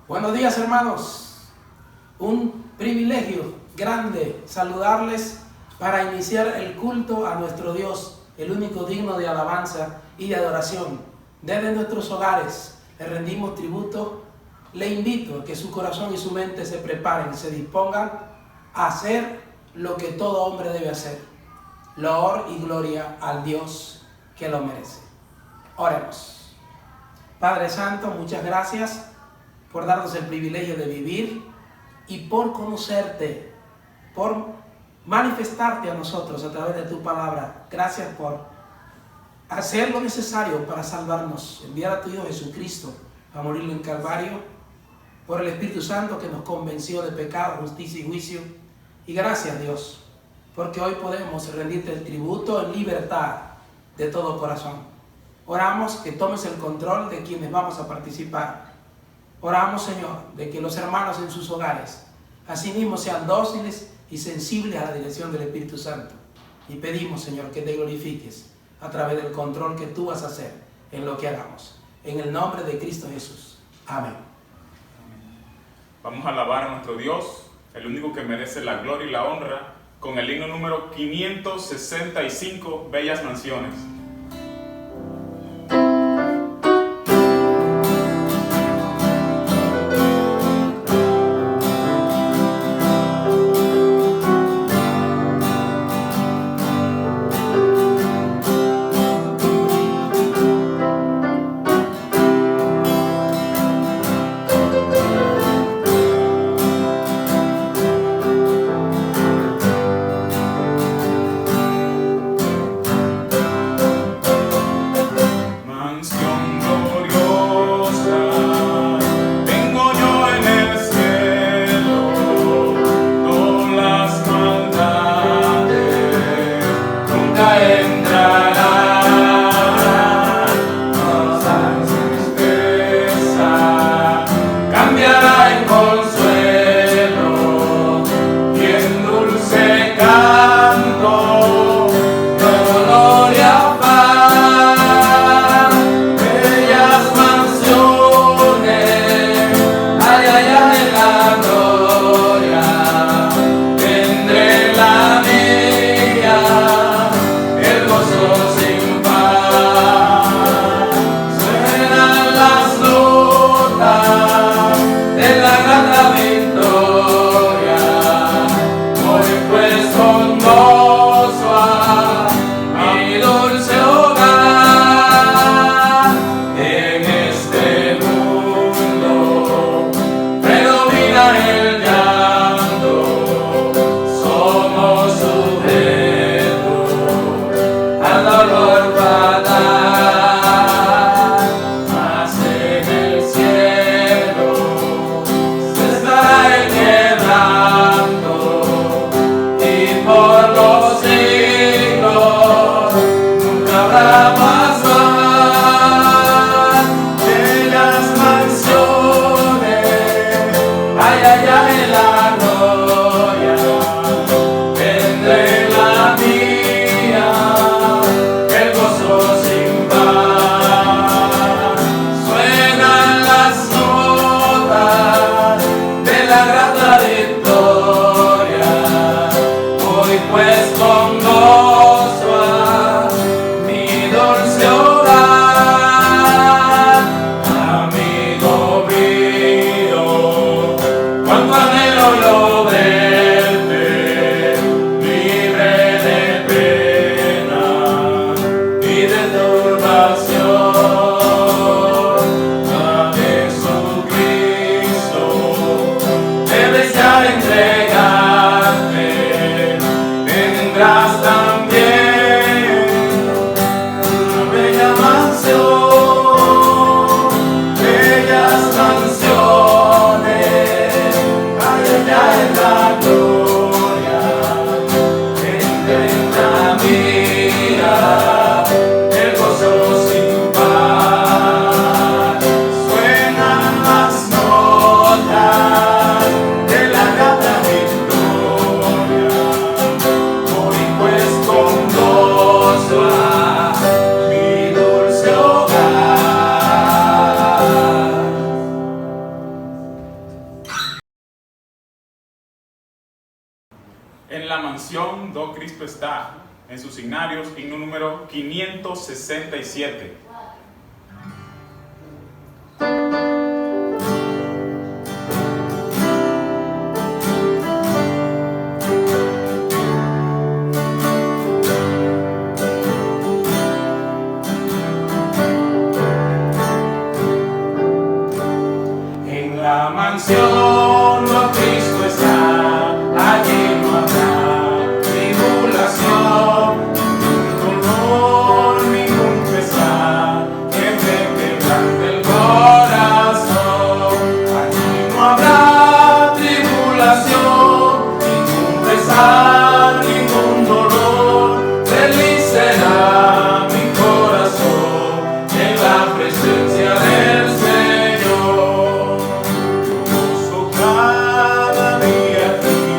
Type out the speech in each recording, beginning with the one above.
Buenos días, hermanos. Un privilegio grande saludarles para iniciar el culto a nuestro Dios, el único digno de alabanza y de adoración. Desde nuestros hogares le rendimos tributo. Le invito a que su corazón y su mente se preparen y se dispongan a hacer lo que todo hombre debe hacer: loor y gloria al Dios que lo merece. Oremos. Padre Santo, muchas gracias por darnos el privilegio de vivir y por conocerte, por manifestarte a nosotros a través de tu palabra. Gracias por hacer lo necesario para salvarnos, enviar a tu Hijo Jesucristo a morir en Calvario, por el Espíritu Santo que nos convenció de pecado, justicia y juicio. Y gracias, Dios, porque hoy podemos rendirte el tributo en libertad de todo corazón. Oramos que tomes el control de quienes vamos a participar. Oramos, Señor, de que los hermanos en sus hogares asimismo sean dóciles y sensibles a la dirección del Espíritu Santo. Y pedimos, Señor, que te glorifiques a través del control que tú vas a hacer en lo que hagamos. En el nombre de Cristo Jesús. Amén. Vamos a alabar a nuestro Dios, el único que merece la gloria y la honra, con el himno número 565, Bellas Mansiones. En la mansión do Cristo está, en sus signarios, himno número 567. En la mansión do Cristo está, allí no habrá tribulación, ningún dolor, ningún pesar, que me quebrante el corazón. Allí no habrá tribulación, ningún pesar, ningún dolor, feliz será mi corazón en la presencia del Señor. Busco cada día aquí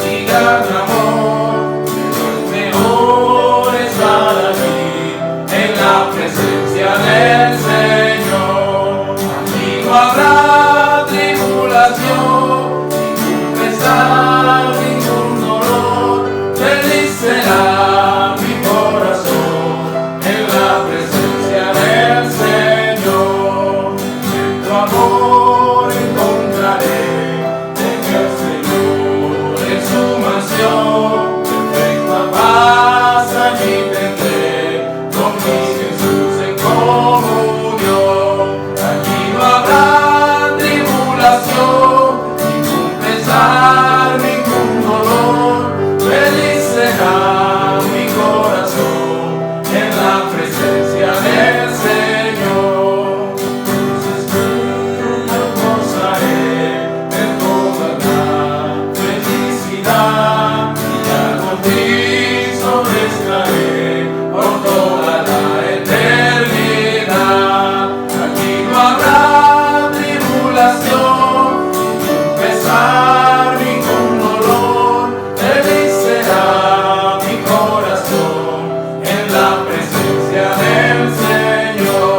y gran amor, pero es mejor estar allí en la presencia del Señor. Allí no habrá tribulación, ningún pesar, ningún dolor, feliz será mi corazón en la presencia del Señor. En tu amor encontraré en el Señor, en su mansión, perfecta paz allí tendré con mi Jesús en comunión. Allí no habrá tribulación, ningún pesar, ningún dolor, feliz será mi corazón en la presencia del Señor. Entonces yo gozaré de toda la felicidad y ya con Cristo estaré por toda la eternidad. Aquí no habrá tribulación, ningún pesar, ningún dolor, feliz será mi corazón en la presencia del Señor.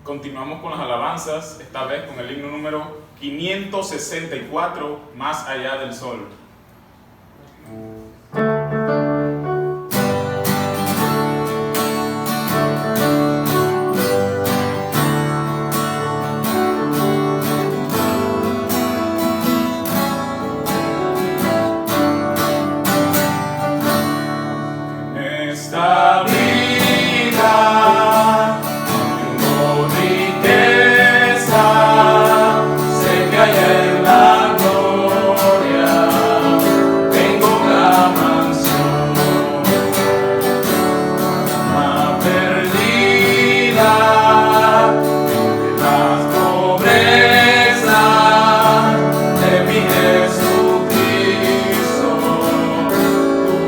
Continuamos con las alabanzas, esta vez con el himno número 564, Más allá del sol. Esta vida tengo riqueza, sé que allá en la gloria tengo la mansión, alma perdida de las pobrezas de mi Jesucristo,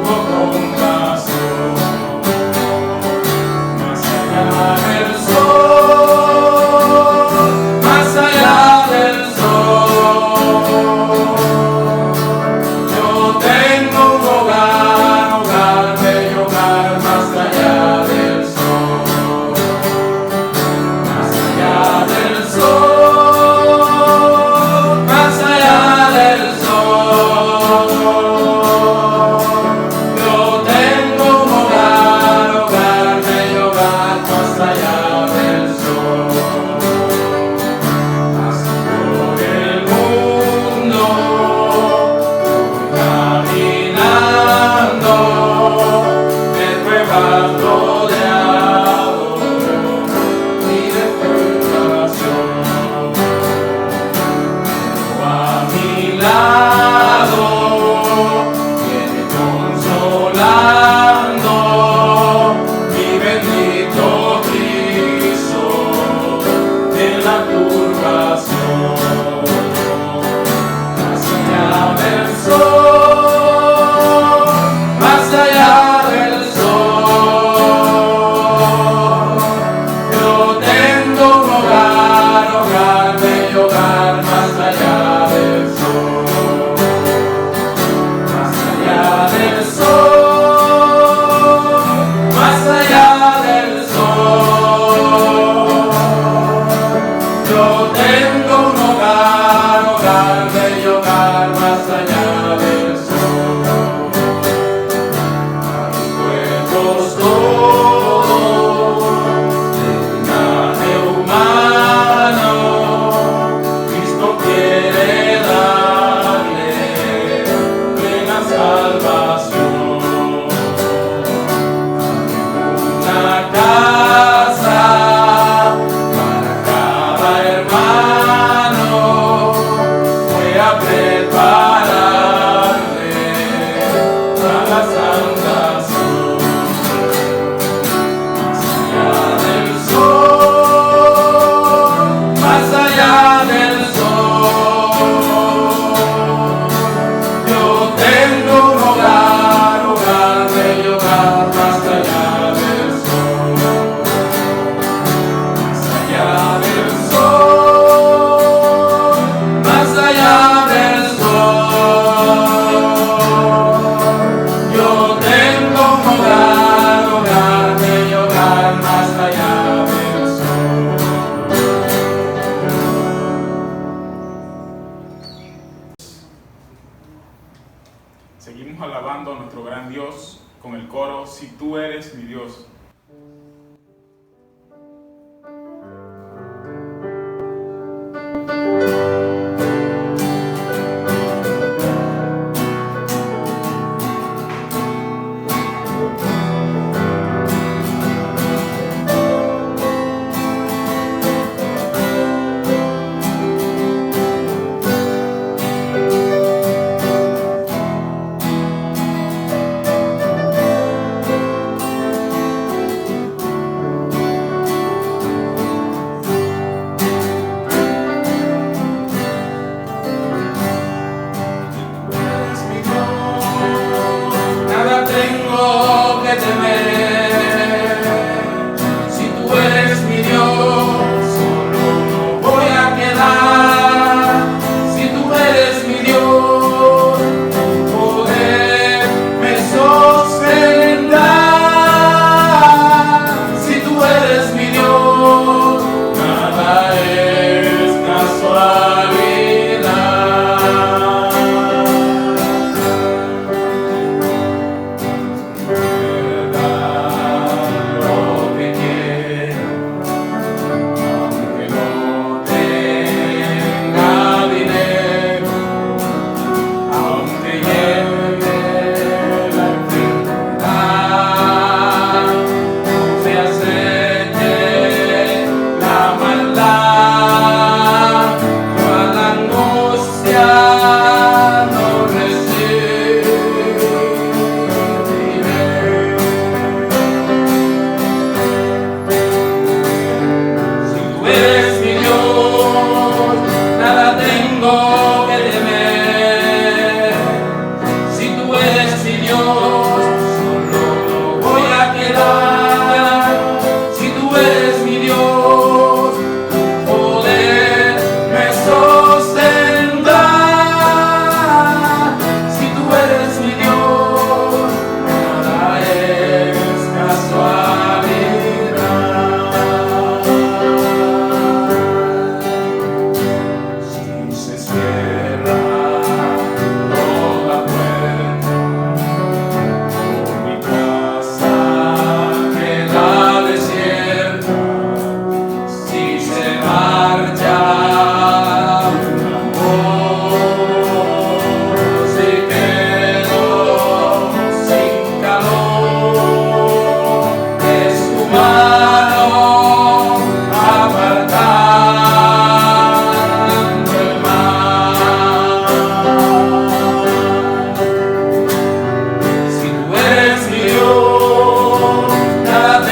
tuvo compasión. Más allá del sol, más allá del sol, yo tengo un hogar, hogar, bello hogar, más allá del sol, más allá del sol, más allá del sol. Yo tengo un hogar, hogar, bello hogar, más allá del sol. Así por el mundo voy caminando, de pruebas rodeado y de tentación. Pero a mi lado viene consolando mi bendito Cristo en la turbación. Más allá del sol, más allá del sol,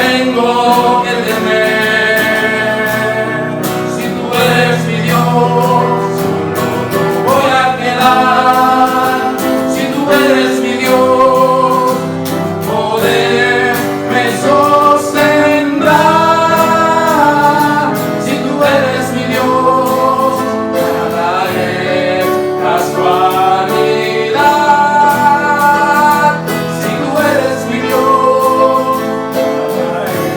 tengo que temer. Si tú eres mi Dios, solo voy a quedar. Si tú eres mi Dios, poder me sostendrá. Si tú eres mi Dios, nada es casualidad. Si tú eres mi Dios, nada es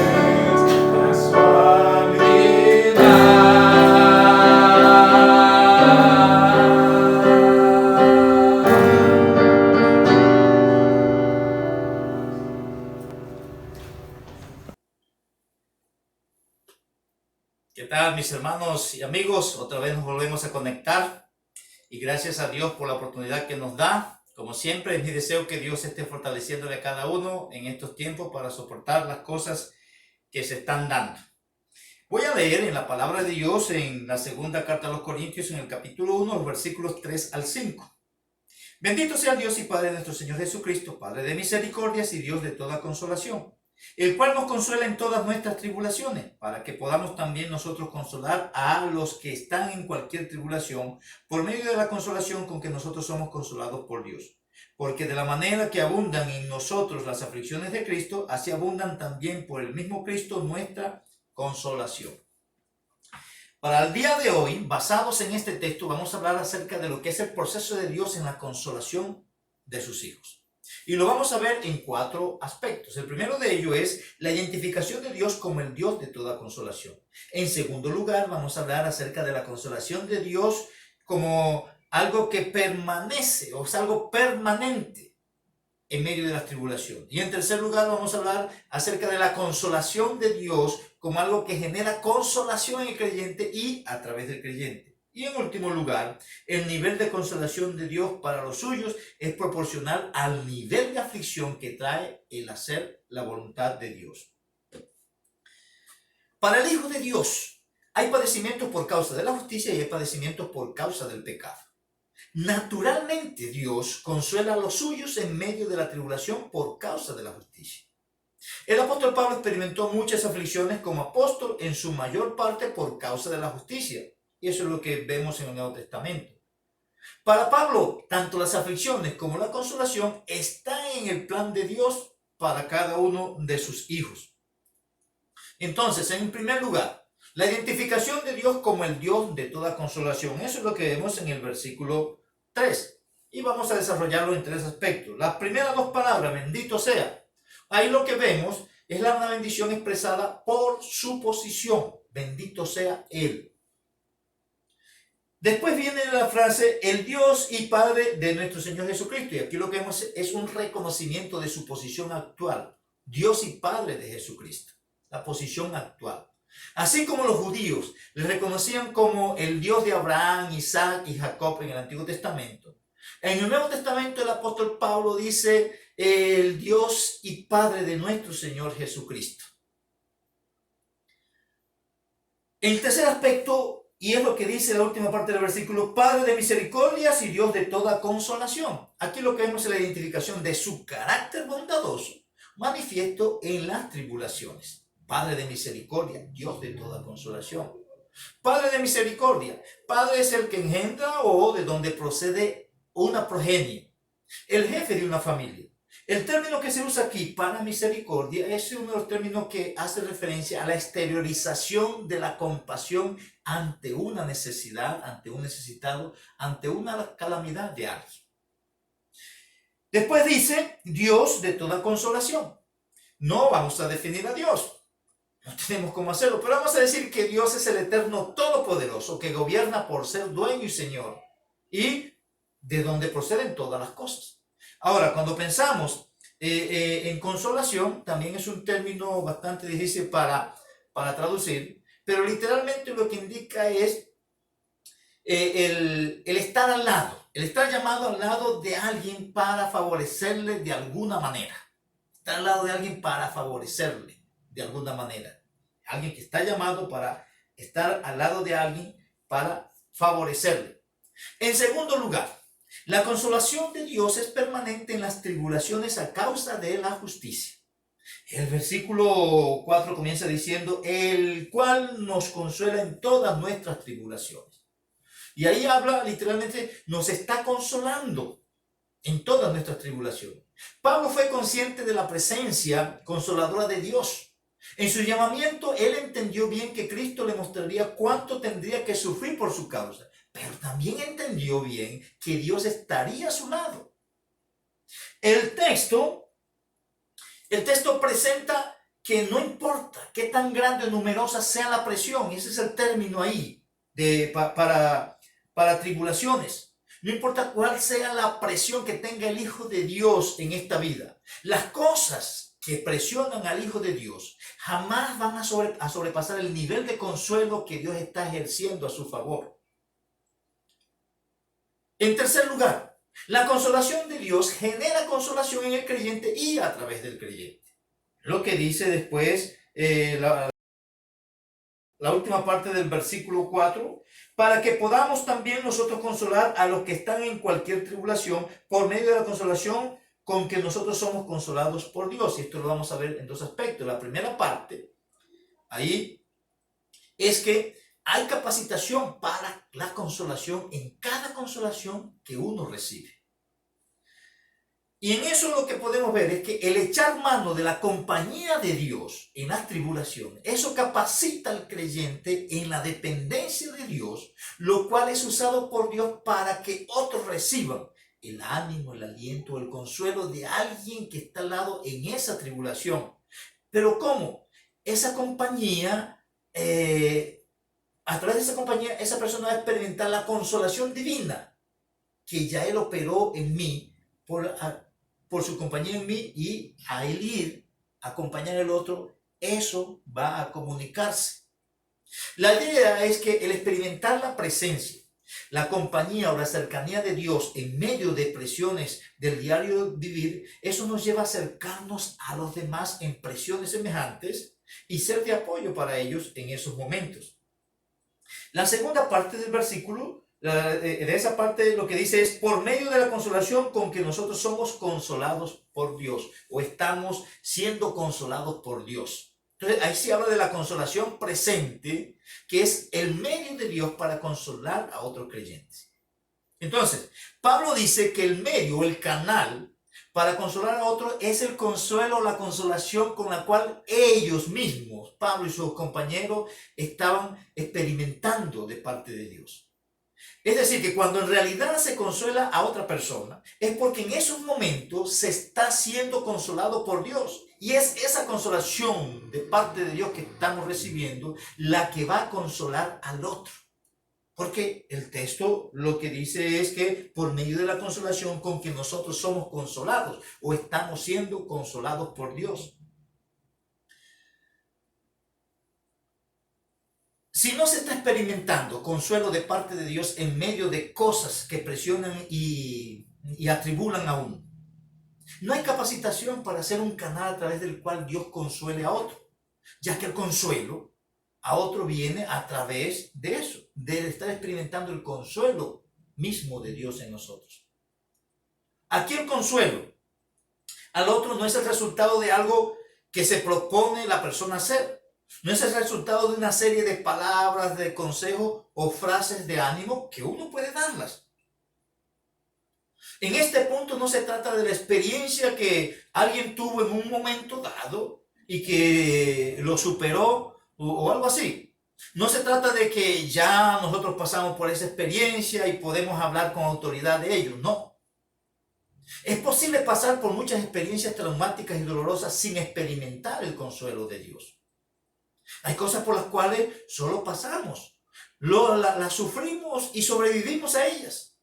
¿Qué tal, mis hermanos y amigos? Otra vez nos volvemos a conectar y gracias a Dios por la oportunidad que nos da. Como siempre, es mi deseo que Dios esté fortaleciéndole a cada uno en estos tiempos para soportar las cosas que se están dando. Voy a leer en la palabra de Dios en la segunda carta a los Corintios, en el capítulo 1, los versículos 3 al 5. Bendito sea Dios y Padre de nuestro Señor Jesucristo, Padre de misericordias y Dios de toda consolación, el cual nos consuela en todas nuestras tribulaciones, para que podamos también nosotros consolar a los que están en cualquier tribulación, por medio de la consolación con que nosotros somos consolados por Dios. Porque de la manera que abundan en nosotros las aflicciones de Cristo, así abundan también por el mismo Cristo nuestra consolación. Para el día de hoy, basados en este texto, vamos a hablar acerca de lo que es el proceso de Dios en la consolación de sus hijos. Y lo vamos a ver en 4 aspectos. El primero de ellos es la identificación de Dios como el Dios de toda consolación. En segundo lugar, vamos a hablar acerca de la consolación de Dios como algo que permanece, o es algo permanente en medio de la tribulación. Y en tercer lugar, vamos a hablar acerca de la consolación de Dios como algo que genera consolación en el creyente y a través del creyente. Y en último lugar, el nivel de consolación de Dios para los suyos es proporcional al nivel de aflicción que trae el hacer la voluntad de Dios. Para el Hijo de Dios hay padecimientos por causa de la justicia y hay padecimientos por causa del pecado. Naturalmente Dios consuela a los suyos en medio de la tribulación por causa de la justicia. El apóstol Pablo experimentó muchas aflicciones como apóstol, en su mayor parte por causa de la justicia. Y eso es lo que vemos en el Nuevo Testamento. Para Pablo, tanto las aflicciones como la consolación están en el plan de Dios para cada uno de sus hijos. Entonces, en primer lugar, la identificación de Dios como el Dios de toda consolación. Eso es lo que vemos en el versículo 3. Y vamos a desarrollarlo en 3 aspectos. Las primeras 2 palabras, bendito sea. Ahí lo que vemos es una bendición expresada por su posición. Bendito sea Él. Después viene la frase, el Dios y Padre de nuestro Señor Jesucristo. Y aquí lo que vemos es un reconocimiento de su posición actual. Dios y Padre de Jesucristo. La posición actual. Así como los judíos le reconocían como el Dios de Abraham, Isaac y Jacob en el Antiguo Testamento. En el Nuevo Testamento el apóstol Pablo dice el Dios y Padre de nuestro Señor Jesucristo. El tercer aspecto, y es lo que dice la última parte del versículo, Padre de misericordias y Dios de toda consolación. Aquí lo que vemos es la identificación de su carácter bondadoso, manifiesto en las tribulaciones. Padre de misericordia, Dios de toda consolación. Padre de misericordia, Padre es el que engendra o de donde procede una progenie, el jefe de una familia. El término que se usa aquí para misericordia es uno de los términos que hace referencia a la exteriorización de la compasión ante una necesidad, ante un necesitado, ante una calamidad de alguien. Después dice Dios de toda consolación. No vamos a definir a Dios. No tenemos cómo hacerlo, pero vamos a decir que Dios es el eterno todopoderoso que gobierna por ser dueño y señor y de donde proceden todas las cosas. Ahora, cuando pensamos en consolación, también es un término bastante difícil para traducir, pero literalmente lo que indica es el estar al lado, el estar llamado al lado de alguien para favorecerle de alguna manera. Estar al lado de alguien para favorecerle de alguna manera. Alguien que está llamado para estar al lado de alguien para favorecerle. En segundo lugar, la consolación de Dios es permanente en las tribulaciones a causa de la justicia. El versículo 4 comienza diciendo, el cual nos consuela en todas nuestras tribulaciones. Y ahí habla literalmente, nos está consolando en todas nuestras tribulaciones. Pablo fue consciente de la presencia consoladora de Dios. En su llamamiento, él entendió bien que Cristo le mostraría cuánto tendría que sufrir por su causa, pero también entendió bien que Dios estaría a su lado. El texto presenta que no importa qué tan grande o numerosa sea la presión, ese es el término ahí para tribulaciones. No importa cuál sea la presión que tenga el Hijo de Dios en esta vida. Las cosas que presionan al Hijo de Dios jamás van a sobrepasar el nivel de consuelo que Dios está ejerciendo a su favor. En tercer lugar, la consolación de Dios genera consolación en el creyente y a través del creyente. Lo que dice después la última parte del versículo 4, para que podamos también nosotros consolar a los que están en cualquier tribulación por medio de la consolación con que nosotros somos consolados por Dios. Y esto lo vamos a ver en dos aspectos. La primera parte, ahí, es que hay capacitación para la consolación en cada consolación que uno recibe. Y en eso lo que podemos ver es que el echar mano de la compañía de Dios en las tribulaciones, eso capacita al creyente en la dependencia de Dios, lo cual es usado por Dios para que otros reciban el ánimo, el aliento, el consuelo de alguien que está al lado en esa tribulación. Pero ¿cómo? Esa compañía, a través de esa compañía, esa persona va a experimentar la consolación divina que ya Él operó en mí por su compañía en mí, y a él ir a acompañar al otro, eso va a comunicarse. La idea es que el experimentar la presencia, la compañía o la cercanía de Dios en medio de presiones del diario vivir, eso nos lleva a acercarnos a los demás en presiones semejantes y ser de apoyo para ellos en esos momentos. La segunda parte del versículo, de esa parte, lo que dice es por medio de la consolación con que nosotros somos consolados por Dios, o estamos siendo consolados por Dios. Entonces ahí se habla de la consolación presente, que es el medio de Dios para consolar a otros creyentes. Entonces, Pablo dice que el medio, el canal para consolar a otros es el consuelo, la consolación con la cual ellos mismos, Pablo y sus compañeros, estaban experimentando de parte de Dios. Es decir, que cuando en realidad se consuela a otra persona, es porque en esos momentos se está siendo consolado por Dios. Y es esa consolación de parte de Dios que estamos recibiendo la que va a consolar al otro. Porque el texto lo que dice es que por medio de la consolación con que nosotros somos consolados o estamos siendo consolados por Dios. Si no se está experimentando consuelo de parte de Dios en medio de cosas que presionan y atribulan a uno, no hay capacitación para ser un canal a través del cual Dios consuele a otro, ya que el consuelo a otro viene a través de eso, de estar experimentando el consuelo mismo de Dios en nosotros. Aquí el consuelo al otro no es el resultado de algo que se propone la persona hacer. No es el resultado de una serie de palabras, de consejos o frases de ánimo que uno puede darlas. En este punto no se trata de la experiencia que alguien tuvo en un momento dado y que lo superó o algo así. No se trata de que ya nosotros pasamos por esa experiencia y podemos hablar con autoridad de ello. No. Es posible pasar por muchas experiencias traumáticas y dolorosas sin experimentar el consuelo de Dios. Hay cosas por las cuales solo pasamos, las sufrimos y sobrevivimos a ellas.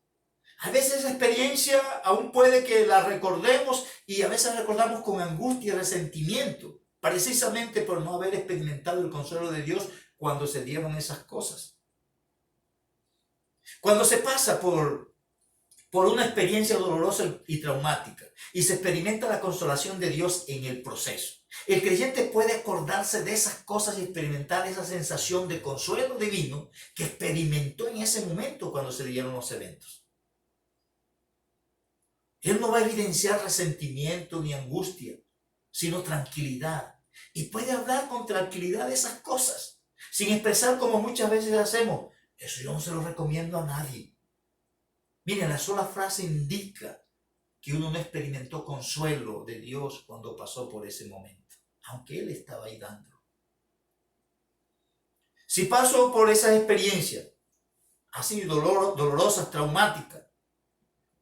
A veces esa experiencia aún puede que la recordemos y a veces recordamos con angustia y resentimiento, precisamente por no haber experimentado el consuelo de Dios cuando se dieron esas cosas. Cuando se pasa por una experiencia dolorosa y traumática y se experimenta la consolación de Dios en el proceso, el creyente puede acordarse de esas cosas y experimentar esa sensación de consuelo divino que experimentó en ese momento cuando se dieron los eventos. Él no va a evidenciar resentimiento ni angustia, sino tranquilidad. Y puede hablar con tranquilidad de esas cosas, sin expresar como muchas veces hacemos. Eso yo no se lo recomiendo a nadie. Miren, la sola frase indica que uno no experimentó consuelo de Dios cuando pasó por ese momento, aunque Él estaba ahí dándolo. Si paso por esas experiencias, así dolorosas, traumáticas,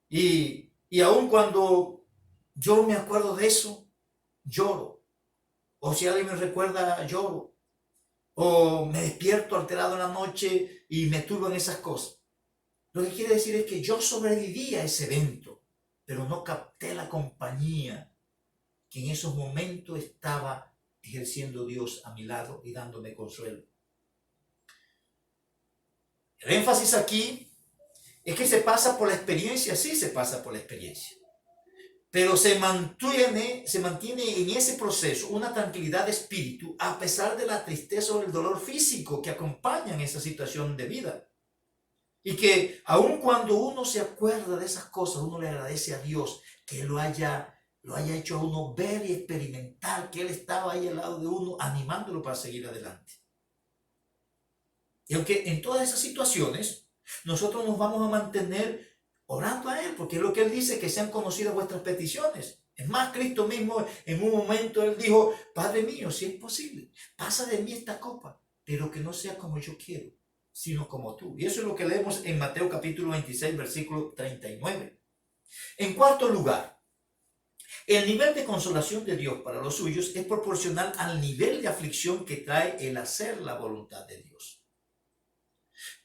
y aun cuando yo me acuerdo de eso, lloro. O si alguien me recuerda, lloro. O me despierto alterado en la noche y me turbo en esas cosas. Lo que quiere decir es que yo sobreviví a ese evento, pero no capté la compañía que en esos momentos estaba ejerciendo Dios a mi lado y dándome consuelo. El énfasis aquí es que se pasa por la experiencia, sí se pasa por la experiencia, pero se mantiene en ese proceso una tranquilidad de espíritu a pesar de la tristeza o el dolor físico que acompañan esa situación de vida. Y que aun cuando uno se acuerda de esas cosas, uno le agradece a Dios que lo haya hecho a uno ver y experimentar que Él estaba ahí al lado de uno, animándolo para seguir adelante. Y aunque en todas esas situaciones nosotros nos vamos a mantener orando a Él, porque es lo que Él dice, que sean conocidas vuestras peticiones. Es más, Cristo mismo en un momento Él dijo, Padre mío, si es posible, pasa de mí esta copa, pero que no sea como yo quiero, sino como tú. Y eso es lo que leemos en Mateo capítulo 26, versículo 39. En cuarto lugar, el nivel de consolación de Dios para los suyos es proporcional al nivel de aflicción que trae el hacer la voluntad de Dios.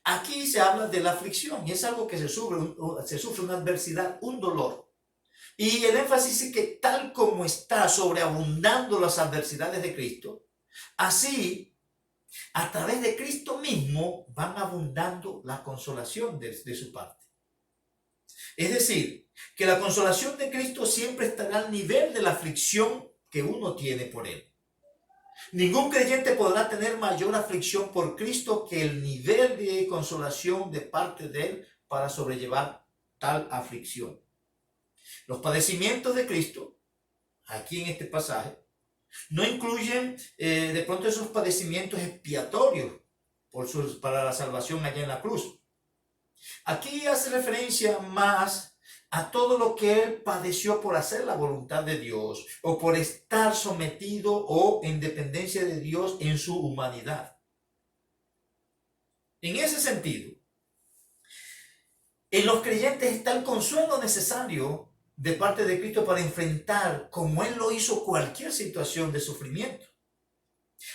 Aquí se habla de la aflicción y es algo que se sufre una adversidad, un dolor. Y el énfasis es que tal como está sobreabundando las adversidades de Cristo, así a través de Cristo mismo van abundando la consolación de su parte. Es decir, que la consolación de Cristo siempre estará al nivel de la aflicción que uno tiene por Él. Ningún creyente podrá tener mayor aflicción por Cristo que el nivel de consolación de parte de Él para sobrellevar tal aflicción. Los padecimientos de Cristo, aquí en este pasaje, no incluyen de pronto esos padecimientos expiatorios para la salvación allá en la cruz. Aquí hace referencia más a todo lo que Él padeció por hacer la voluntad de Dios o por estar sometido o en dependencia de Dios en su humanidad. En ese sentido, en los creyentes está el consuelo necesario de parte de Cristo para enfrentar, como Él lo hizo, cualquier situación de sufrimiento.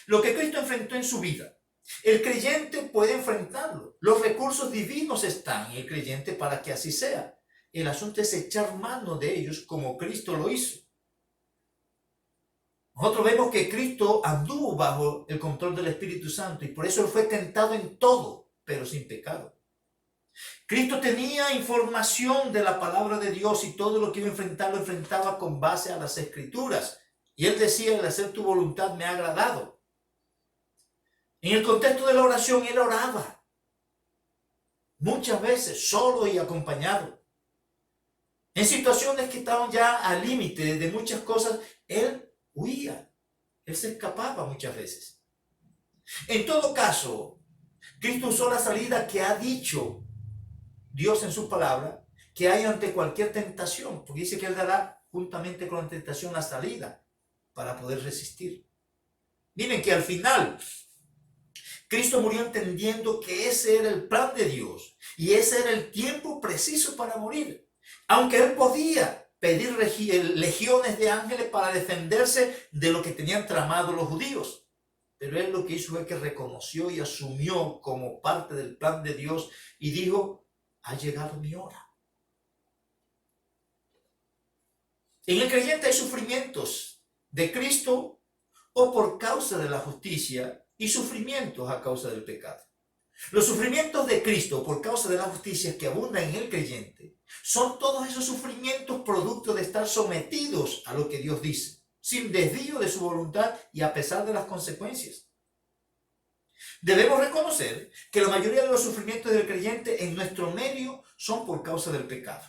Lo que Cristo enfrentó en su vida, el creyente puede enfrentarlo. Los recursos divinos están en el creyente para que así sea. El asunto es echar mano de ellos como Cristo lo hizo. Nosotros vemos que Cristo anduvo bajo el control del Espíritu Santo y por eso Él fue tentado en todo, pero sin pecado. Cristo tenía información de la palabra de Dios y todo lo que iba a enfrentar lo enfrentaba con base a las Escrituras. Y Él decía, el hacer tu voluntad me ha agradado. En el contexto de la oración, Él oraba. Muchas veces, solo y acompañado. En situaciones que estaban ya al límite de muchas cosas, Él huía. Él se escapaba muchas veces. En todo caso, Cristo usó la salida que ha dicho Dios en su palabra, que hay ante cualquier tentación, porque dice que Él dará juntamente con la tentación la salida para poder resistir. Miren que al final, Cristo murió entendiendo que ese era el plan de Dios y ese era el tiempo preciso para morir. Aunque Él podía pedir legiones de ángeles para defenderse de lo que tenían tramado los judíos. Pero Él lo que hizo fue que reconoció y asumió como parte del plan de Dios y dijo, ha llegado mi hora. En el creyente hay sufrimientos de Cristo o por causa de la justicia y sufrimientos a causa del pecado. Los sufrimientos de Cristo por causa de la justicia que abundan en el creyente son todos esos sufrimientos producto de estar sometidos a lo que Dios dice, sin desvío de su voluntad y a pesar de las consecuencias. Debemos reconocer que la mayoría de los sufrimientos del creyente en nuestro medio son por causa del pecado.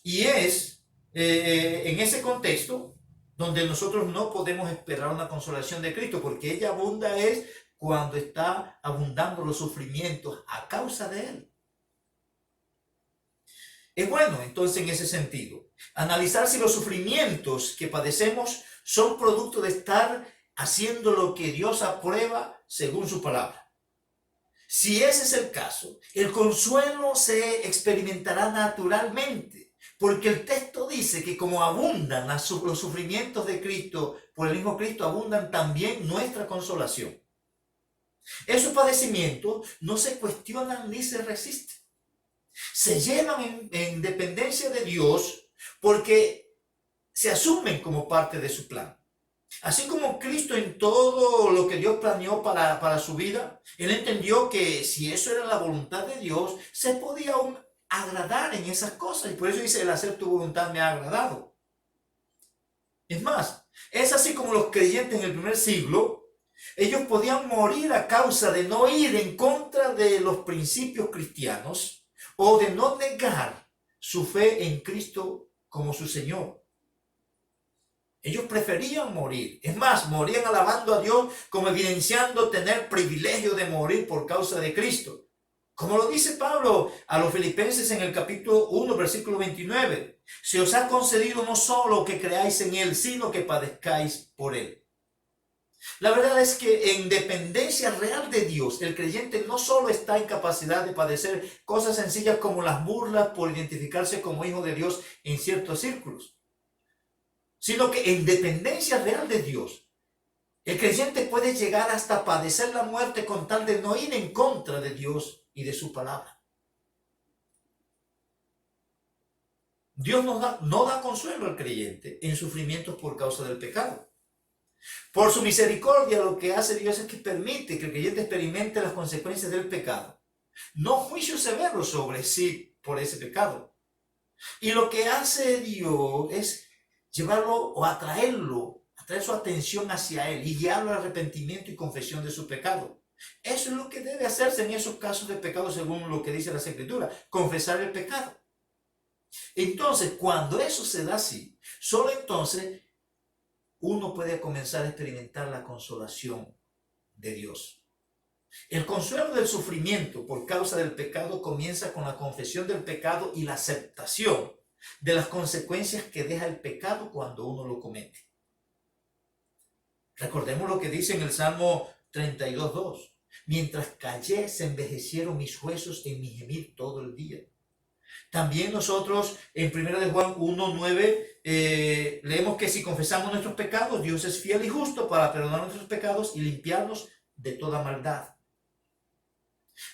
Y es en ese contexto donde nosotros no podemos esperar una consolación de Cristo, porque ella abunda es cuando está abundando los sufrimientos a causa de Él. Es bueno, entonces, en ese sentido, analizar si los sufrimientos que padecemos son producto de estar haciendo lo que Dios aprueba según su palabra. Si ese es el caso, el consuelo se experimentará naturalmente, porque el texto dice que como abundan los sufrimientos de Cristo, por el mismo Cristo abundan también nuestra consolación. Esos padecimientos no se cuestionan ni se resisten. Se llevan en dependencia de Dios porque se asumen como parte de su plan. Así como Cristo en todo lo que Dios planeó para su vida, Él entendió que si eso era la voluntad de Dios, se podía aún agradar en esas cosas. Y por eso dice, el hacer tu voluntad me ha agradado. Es más, es así como los creyentes en el primer siglo, ellos podían morir a causa de no ir en contra de los principios cristianos o de no negar su fe en Cristo como su Señor. Ellos preferían morir. Es más, morían alabando a Dios como evidenciando tener privilegio de morir por causa de Cristo. Como lo dice Pablo a los Filipenses en el capítulo 1, versículo 29. Se os ha concedido no solo que creáis en Él, sino que padezcáis por Él. La verdad es que en dependencia real de Dios, el creyente no solo está en capacidad de padecer cosas sencillas como las burlas por identificarse como hijo de Dios en ciertos círculos, sino que en dependencia real de Dios, el creyente puede llegar hasta padecer la muerte con tal de no ir en contra de Dios y de su palabra. Dios no da consuelo al creyente en sufrimientos por causa del pecado. Por su misericordia, lo que hace Dios es que permite que el creyente experimente las consecuencias del pecado. No juicio severo sobre sí por ese pecado. Y lo que hace Dios es llevarlo o atraer su atención hacia Él y guiarlo al arrepentimiento y confesión de su pecado. Eso es lo que debe hacerse en esos casos de pecado según lo que dice las Escrituras, confesar el pecado. Entonces, cuando eso se da así, solo entonces uno puede comenzar a experimentar la consolación de Dios. El consuelo del sufrimiento por causa del pecado comienza con la confesión del pecado y la aceptación de las consecuencias que deja el pecado cuando uno lo comete. Recordemos lo que dice en el Salmo 32:2. Mientras callé, se envejecieron mis huesos en mi gemir todo el día. También nosotros en 1 de Juan 1:9 leemos que si confesamos nuestros pecados, Dios es fiel y justo para perdonar nuestros pecados y limpiarnos de toda maldad.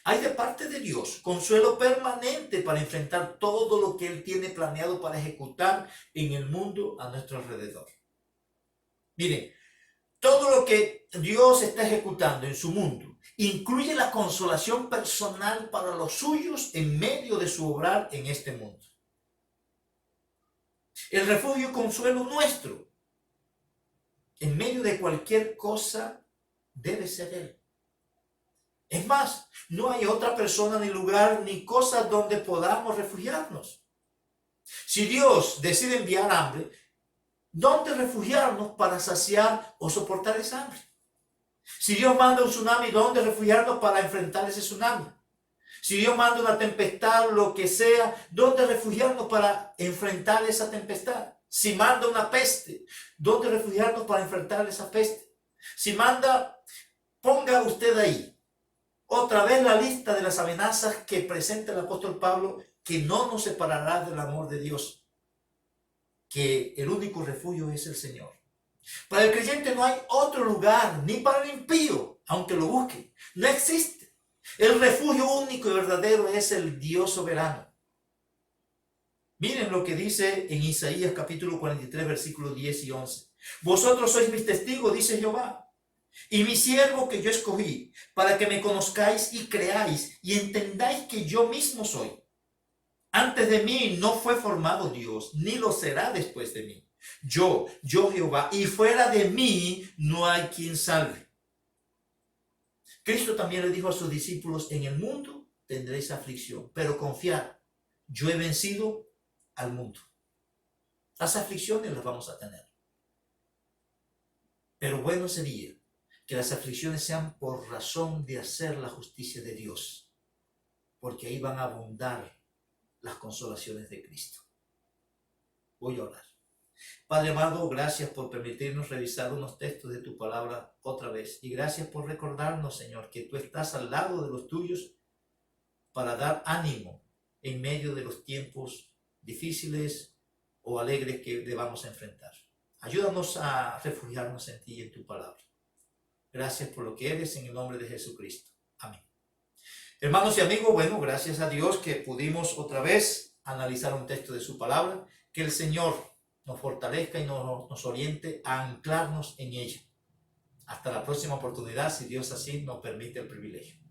Hay de parte de Dios consuelo permanente para enfrentar todo lo que Él tiene planeado para ejecutar en el mundo a nuestro alrededor. Miren, todo lo que Dios está ejecutando en su mundo incluye la consolación personal para los suyos en medio de su obrar en este mundo. El refugio y consuelo nuestro en medio de cualquier cosa debe ser Él. Es más, no hay otra persona, ni lugar, ni cosa donde podamos refugiarnos. Si Dios decide enviar hambre, ¿dónde refugiarnos para saciar o soportar esa hambre? Si Dios manda un tsunami, ¿dónde refugiarnos para enfrentar ese tsunami? Si Dios manda una tempestad, lo que sea, ¿dónde refugiarnos para enfrentar esa tempestad? Si manda una peste, ¿dónde refugiarnos para enfrentar esa peste? Si manda, ponga usted ahí otra vez la lista de las amenazas que presenta el apóstol Pablo, que no nos separará del amor de Dios, que el único refugio es el Señor. Para el creyente no hay otro lugar, ni para el impío, aunque lo busque. No existe. El refugio único y verdadero es el Dios soberano. Miren lo que dice en Isaías capítulo 43, versículos 10 y 11. Vosotros sois mis testigos, dice Jehová, y mi siervo que yo escogí, para que me conozcáis y creáis y entendáis que yo mismo soy. Antes de mí no fue formado Dios, ni lo será después de mí. Yo Jehová, y fuera de mí no hay quien salve. Cristo también le dijo a sus discípulos, en el mundo tendréis aflicción, pero confiad, yo he vencido al mundo. Las aflicciones las vamos a tener. Pero bueno sería que las aflicciones sean por razón de hacer la justicia de Dios, porque ahí van a abundar las consolaciones de Cristo. Voy a orar. Padre amado, gracias por permitirnos revisar unos textos de tu palabra otra vez. Y gracias por recordarnos, Señor, que tú estás al lado de los tuyos para dar ánimo en medio de los tiempos difíciles o alegres que debamos enfrentar. Ayúdanos a refugiarnos en ti y en tu palabra. Gracias por lo que eres, en el nombre de Jesucristo. Amén. Hermanos y amigos, bueno, gracias a Dios que pudimos otra vez analizar un texto de su palabra. Que el Señor nos fortalezca y nos oriente a anclarnos en ella. Hasta la próxima oportunidad, si Dios así nos permite el privilegio.